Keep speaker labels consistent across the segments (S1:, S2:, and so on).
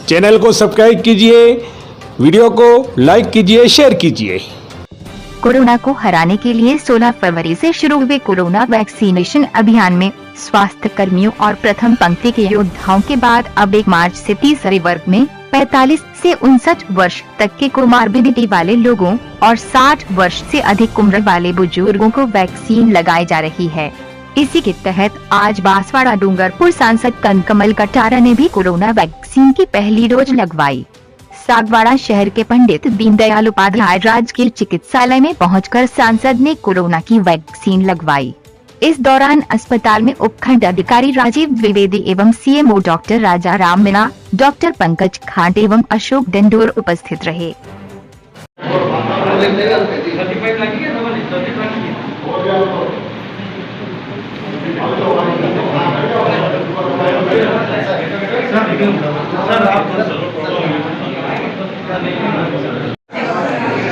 S1: Channel को subscribe कीजिए, video को लाइक कीजिए, शेयर कीजिए।
S2: कोरोना को हराने के लिए 16 फरवरी से शुरू हुए कोरोना वैक्सीनेशन अभियान में स्वास्थ्य कर्मियों और प्रथम पंक्ति के योद्धाओं के बाद अब 1 मार्च से तीसरे वर्ग में 45 से 59 वर्ष तक के कोमार्बिडिटी वाले लोगों और 60 वर्ष से अधिक उम्र वाले बुजुर्गों को वैक्सीन लगाई जा रही है। इसी के तहत आज बांसवाड़ा डूंगरपुर सांसद कनकमल कटारा ने भी कोरोना वैक्सीन की पहली डोज लगवाई। सागवाड़ा शहर के पंडित दीनदयाल उपाध्याय राजकीय चिकित्सालय में पहुंचकर सांसद ने कोरोना की वैक्सीन लगवाई। इस दौरान अस्पताल में उपखंड अधिकारी राजीव द्विवेदी एवं सीएमओ डॉक्टर राजा राम मीणा, डॉक्टर पंकज खांट एवं अशोक डंडोर उपस्थित रहे।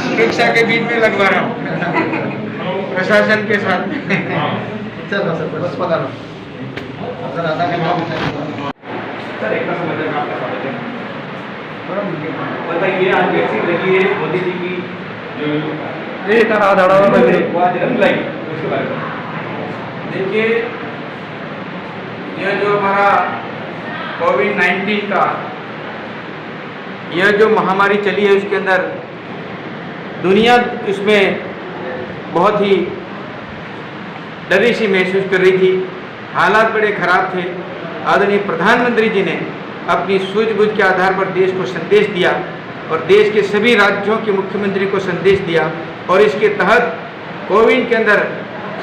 S3: सुरक्षा के बीच में लगवा रहा हूँ प्रशासन के साथ। चलो सर, बस पता लो सर, आधा घंटा सर, एक बताइए, आज वैक्सीन लगी है मोदी जी की जो ये तरह आधा रंग लाई, उसके बारे में देखिए। यह जो हमारा कोविड-19 का यह जो महामारी चली है, उसके अंदर दुनिया इसमें बहुत ही डरी सी महसूस कर रही थी। हालात बड़े खराब थे। आदरणीय प्रधानमंत्री जी ने अपनी सूझबूझ के आधार पर देश को संदेश दिया और देश के सभी राज्यों के मुख्यमंत्री को संदेश दिया, और इसके तहत कोविड के अंदर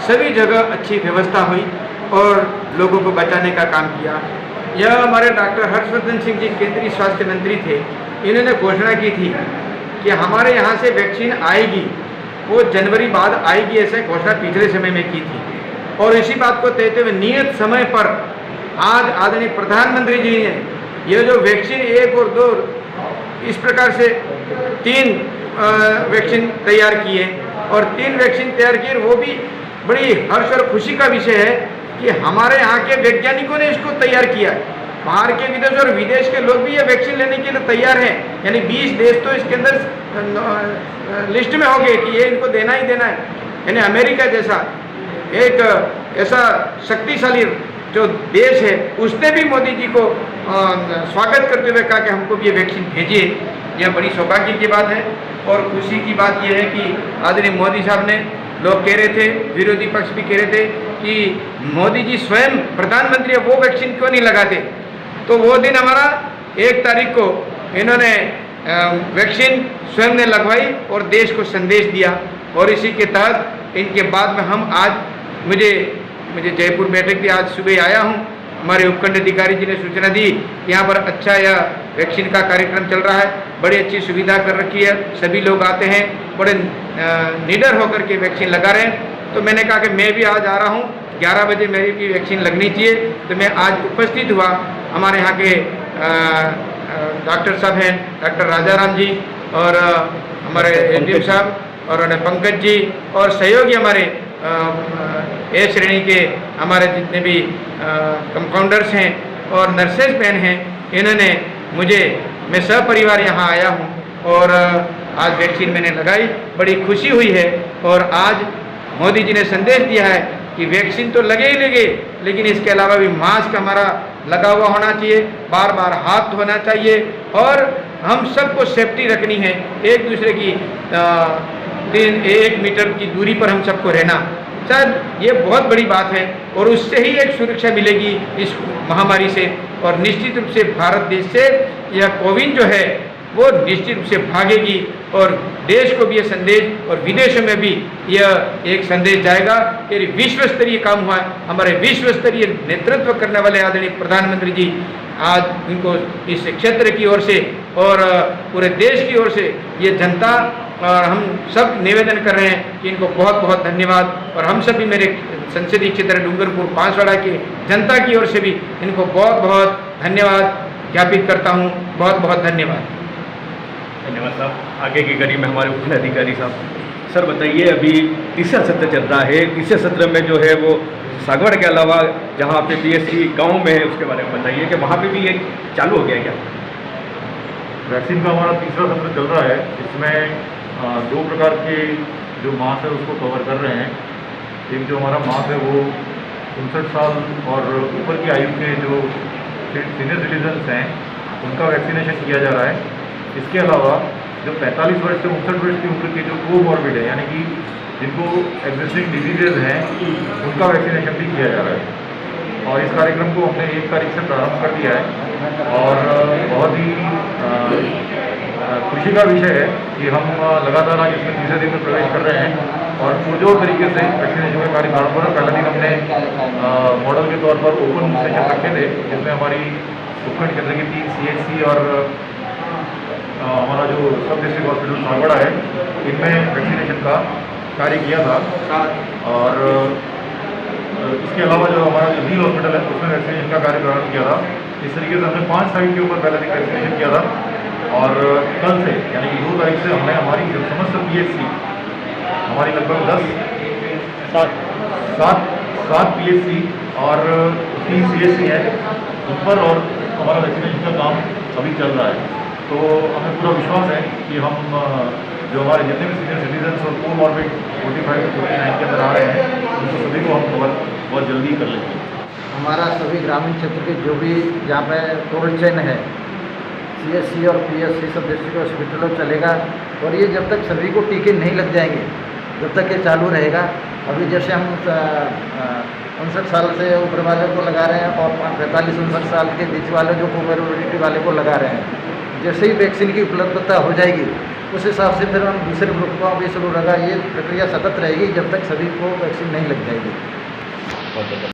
S3: सभी जगह अच्छी व्यवस्था हुई और लोगों को बचाने का काम किया। यह हमारे डॉक्टर हर्षवर्धन सिंह जी केंद्रीय स्वास्थ्य मंत्री थे। इन्होंने घोषणा की थी कि हमारे यहाँ से वैक्सीन आएगी, वो जनवरी बाद आएगी, ऐसे घोषणा पिछले समय में की थी। और इसी बात को कहते हुए नियत समय पर आज आदरणीय प्रधानमंत्री जी ने यह जो वैक्सीन 1 और 2 इस प्रकार से 3 वैक्सीन तैयार किए और 3 वैक्सीन तैयार किए। वो भी बड़ी हर्ष और खुशी का विषय है कि हमारे यहाँ के वैज्ञानिकों ने इसको तैयार किया है। बाहर के विदेश और विदेश के लोग भी ये वैक्सीन लेने के लिए तैयार हैं। यानी 20 देश तो इसके अंदर लिस्ट में हो गए कि ये इनको देना ही देना है। यानी अमेरिका जैसा एक ऐसा शक्तिशाली जो देश है, उसने भी मोदी जी को स्वागत करते हुए कहा कि हमको भी ये वैक्सीन भेजिए। यह बड़ी सौभाग्य की बात है और खुशी की बात यह है कि आदरणीय मोदी साहब ने, लोग कह रहे थे, विरोधी पक्ष भी कह रहे थे कि मोदी जी स्वयं प्रधानमंत्री है, वो वैक्सीन क्यों नहीं लगाते। तो वो दिन हमारा 1 तारीख को इन्होंने वैक्सीन स्वयं ने लगवाई और देश को संदेश दिया। और इसी के तहत इनके बाद में हम आज मुझे जयपुर बैठक थी, आज सुबह आया हूँ। हमारे उपखंड अधिकारी जी ने सूचना दी कि यहाँ पर अच्छा यह वैक्सीन का कार्यक्रम चल रहा है, बड़ी अच्छी सुविधा कर रखी है, सभी लोग आते हैं, बड़े निडर होकर के वैक्सीन लगा रहे हैं। तो मैंने कहा कि मैं भी आज आ रहा हूँ, 11 बजे मेरी भी वैक्सीन लगनी चाहिए। तो मैं आज उपस्थित हुआ। हमारे यहाँ के डॉक्टर साहब हैं, डॉक्टर राजा राम जी और हमारे एडीएम साहब और पंकज जी और सहयोगी हमारे ए श्रेणी के हमारे जितने भी कंपाउंडर्स हैं और नर्सेज बहन हैं, इन्होंने मैं सपरिवार यहाँ आया हूँ और आज वैक्सीन मैंने लगाई। बड़ी खुशी हुई है। और आज मोदी जी ने संदेश दिया है कि वैक्सीन तो लगे ही लगे, लेकिन इसके अलावा भी मास्क हमारा लगा हुआ होना चाहिए, बार बार हाथ धोना चाहिए और हम सबको सेफ्टी रखनी है। एक दूसरे की 1 मीटर की दूरी पर हम सबको रहना, शायद ये बहुत बड़ी बात है और उससे ही एक सुरक्षा मिलेगी इस महामारी से। और निश्चित रूप से भारत देश से यह कोविड जो है वो निश्चित रूप से भागेगी और देश को भी ये संदेश और विदेशों में भी यह एक संदेश जाएगा कि विश्व स्तरीय काम हुआ है। हमारे विश्व स्तरीय नेतृत्व करने वाले आदरणीय प्रधानमंत्री जी, आज उनको इस क्षेत्र की ओर से और पूरे देश की ओर से ये जनता और हम सब निवेदन कर रहे हैं कि इनको बहुत बहुत धन्यवाद। और हम सभी मेरे संसदीय क्षेत्र डूंगरपुर बांसवाड़ा की जनता की ओर से भी इनको बहुत बहुत धन्यवाद ज्ञापित करता हूँ। बहुत बहुत धन्यवाद।
S4: धन्यवाद साहब। आगे की कड़ी में हमारे उपखंड अधिकारी साहब। सर बताइए, अभी तीसरा सत्र चल रहा है, तीसरे सत्र में जो है वो सागवाड़ा के अलावा जहाँ पे पीएससी गांव में है उसके बारे में बताइए कि वहाँ पे भी ये चालू हो गया क्या?
S5: वैक्सीन का हमारा तीसरा सत्र चल रहा है। इसमें 2 प्रकार के जो मास है उसको कवर कर रहे हैं। एक जो हमारा मास है वो 59 साल और ऊपर की आयु के जो सीनियर सिटीजन्स हैं उनका वैक्सीनेशन किया जा रहा है। इसके अलावा जो 45 वर्ष से 59 वर्ष की उम्र के जो कोमॉर्बिड है, यानी कि जिनको एग्जिस्टिंग डिजीजेज हैं, उनका वैक्सीनेशन भी किया जा रहा है। और इस कार्यक्रम को हमने 1 तारीख से प्रारंभ कर दिया है और बहुत ही खुशी का विषय है कि हम लगातार आज इसमें तीसरे दिन में प्रवेश कर रहे हैं और पुरजोर तरीके से वैक्सीनेशन का कार्य प्रारंभ हो रहा है। पहले दिन हमने मॉडल के तौर पर ओपन सेशन रखे थे, जिसमें हमारी उपखंड केंद्र की 3 CHC और हमारा जो सब डिस्ट्रिक्ट हॉस्पिटल सागवाड़ा है, इनमें वैक्सीनेशन का कार्य किया था। और इसके अलावा जो हमारा जो रील हॉस्पिटल है उसमें वैक्सीनेशन का कार्य प्रारंभ किया था। इस तरीके से हमने 5 साइट के ऊपर पहले दिन वैक्सीनेशन किया था और कल से यानी कि 2 तारीख से हमने हमारी जो समस्त PHC हमारी लगभग 7 PHC और 3 CHC है उन पर और हमारा वैक्सीनेशन का काम अभी चल रहा है। तो हमें पूरा विश्वास है कि हम जो हमारे जितने भी सीनियर सिटीजन्स और कोमॉर्बिड 45 से 49 के अंदर आ रहे हैं उनको सभी को हम कवर बहुत जल्दी कर लेंगे।
S6: हमारा सभी ग्रामीण क्षेत्र के जो भी जहाँ पे कोल्ड चेन है, CHC और PHC सब डिस्ट्रिक्ट हॉस्पिटलों चलेगा और ये जब तक सभी को टीके नहीं लग जाएंगे जब तक ये चालू रहेगा। अभी जैसे हम 59 साल से ऊपर वाले को लगा रहे हैं और 45-59 साल के बीच वाले जो कोमोर्बिडिटी वाले को लगा रहे हैं, जैसे ही वैक्सीन की उपलब्धता हो जाएगी उस हिसाब से फिर हम दूसरे ग्रुप को भी शुरू होगा। ये प्रक्रिया सतत रहेगी जब तक सभी को वैक्सीन नहीं लग जाएगी।